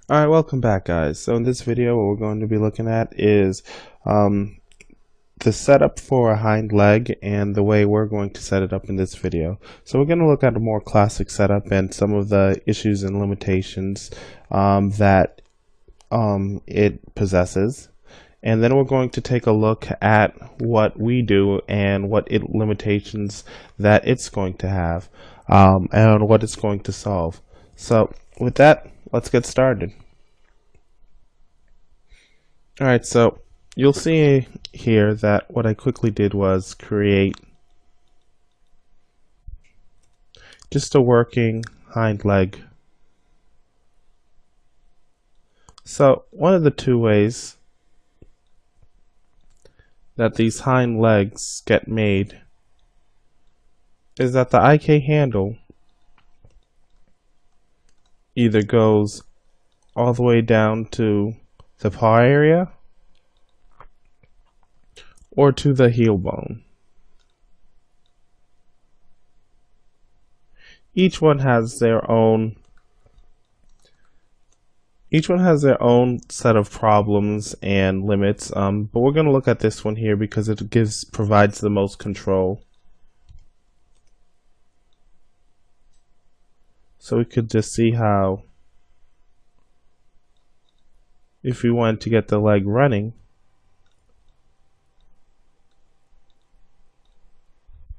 Alright, welcome back guys. So in this video what we're going to be looking at is the setup for a hind leg and the way we're going to set it up in this video. So we're going to look at a more classic setup and some of the issues and limitations that it possesses. And then we're going to take a look at what we do and what limitations that it's going to have and what it's going to solve. So with that, let's get started. Alright, so you'll see here that what I quickly did was create just a working hind leg. So one of the two ways that these hind legs get made is that the IK handle either goes all the way down to the paw area or to the heel bone. Each one has their own set of problems and limits, but we're going to look at this one here because it provides the most control. So we could just see how if we wanted to get the leg running,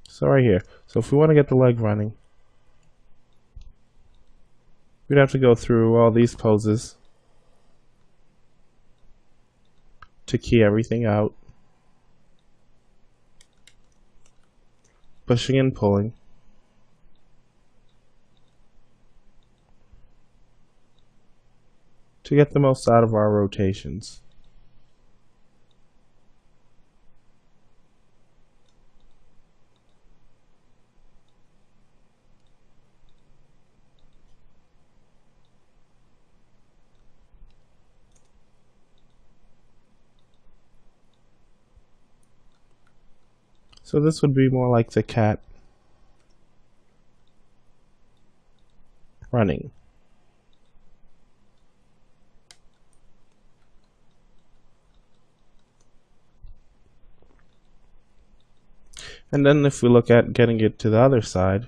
so right here, so if we want to get the leg running, we'd have to go through all these poses to key everything out, pushing and pulling, to get the most out of our rotations. So this would be more like the cat running. And then if we look at getting it to the other side,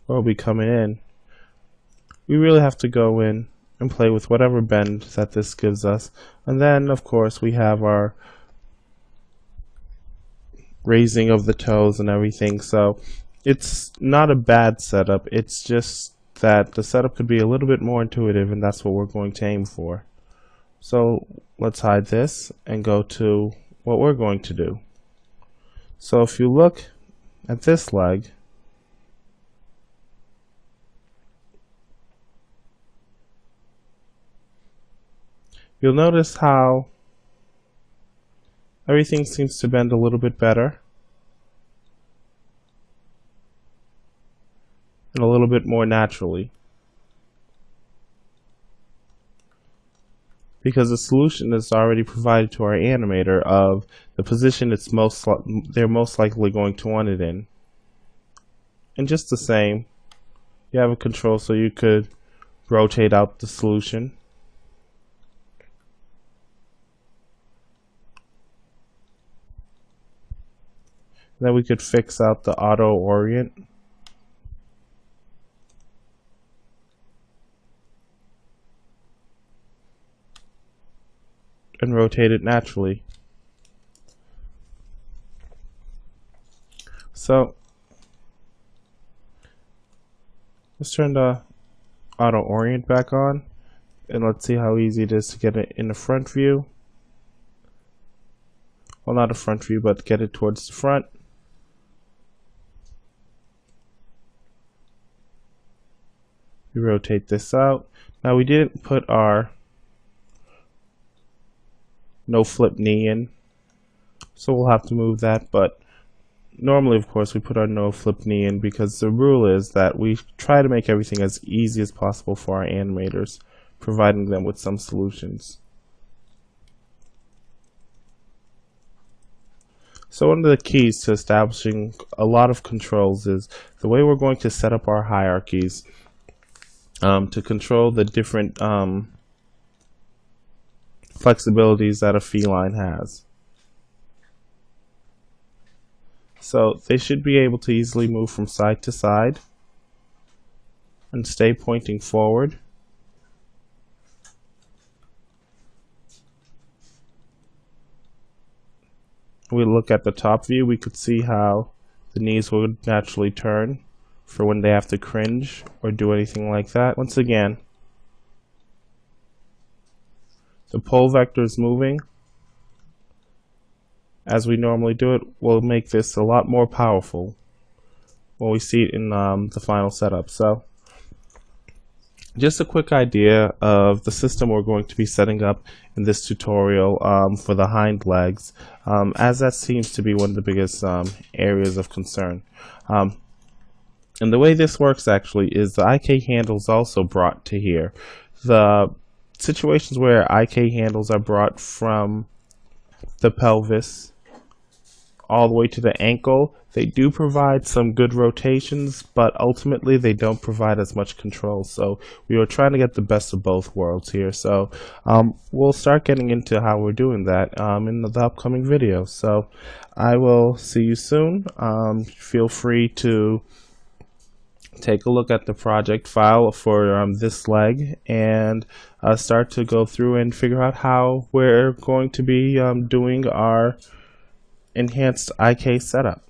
we'll be coming in. We really have to go in and play with whatever bend that this gives us. And then of course we have our raising of the toes and everything. So it's not a bad setup, it's just that the setup could be a little bit more intuitive, and that's what we're going to aim for. So let's hide this and go to what we're going to do. So if you look at this leg, you'll notice how everything seems to bend a little bit better and a little bit more naturally, because the solution is already provided to our animator of the position they're most likely going to want it in. And just the same, you have a control so you could rotate out the solution. Then we could fix out the auto orient. And rotate it naturally. So let's turn the auto orient back on, and let's see how easy it is to get it in the front view. Well, not a front view, but get it towards the front. We rotate this out. Now we didn't put our no flip knee in, so we'll have to move that, but normally of course we put our no flip knee in because the rule is that we try to make everything as easy as possible for our animators, providing them with some solutions. So one of the keys to establishing a lot of controls is the way we're going to set up our hierarchies to control the different flexibilities that a feline has. So they should be able to easily move from side to side and stay pointing forward. We look at the top view, we could see how the knees would naturally turn for when they have to cringe or do anything like that. Once again, the pole vector is moving as we normally do it. Will make this a lot more powerful when we see it in the final setup. So just a quick idea of the system we're going to be setting up in this tutorial for the hind legs, as that seems to be one of the biggest areas of concern. And the way this works actually is the IK handle is also brought to here. The situations where IK handles are brought from the pelvis all the way to the ankle, they do provide some good rotations, but ultimately they don't provide as much control. So we are trying to get the best of both worlds here. So we'll start getting into how we're doing that in the upcoming video. So I will see you soon. Feel free to take a look at the project file for this leg and start to go through and figure out how we're going to be doing our enhanced IK setup.